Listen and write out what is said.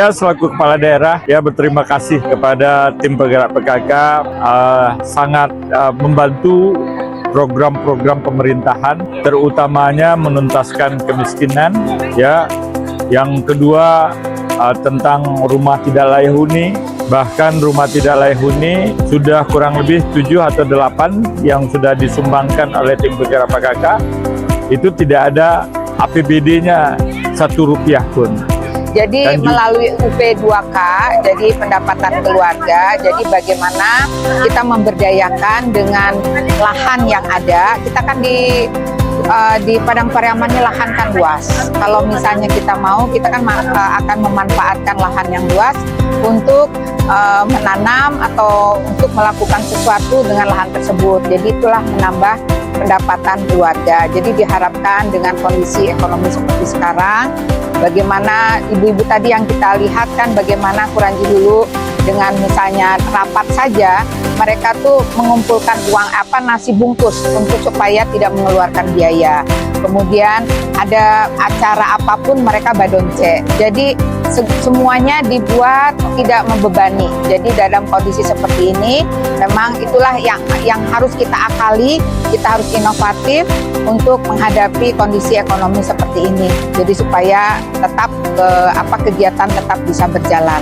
Saya selaku kepala daerah berterima kasih kepada tim penggerak PKK sangat membantu program-program pemerintahan, terutamanya menuntaskan kemiskinan. Yang kedua tentang rumah tidak layak huni. Bahkan rumah tidak layak huni sudah kurang lebih 7 atau 8 yang sudah disumbangkan oleh tim penggerak PKK. Itu tidak ada APBD-nya Rp1 pun. Jadi melalui UP2K, jadi pendapatan keluarga, jadi bagaimana kita memberdayakan dengan lahan yang ada. Kita kan di Padang Pariaman ini lahan kan luas. Kalau misalnya kita mau, kita kan akan memanfaatkan lahan yang luas untuk menanam atau untuk melakukan sesuatu dengan lahan tersebut. Jadi itulah menambah pendapatan keluarga. Jadi diharapkan dengan kondisi ekonomi seperti sekarang, bagaimana ibu-ibu tadi yang kita lihat kan bagaimana Kuranji dulu dengan misalnya rapat saja, mereka tuh mengumpulkan uang nasi bungkus untuk supaya tidak mengeluarkan biaya. Kemudian ada acara apapun mereka badonce. Jadi semuanya dibuat tidak membebani. Jadi dalam kondisi seperti ini, memang itulah yang harus kita akali. Kita harus inovatif untuk menghadapi kondisi ekonomi seperti ini. Jadi supaya tetap kegiatan tetap bisa berjalan.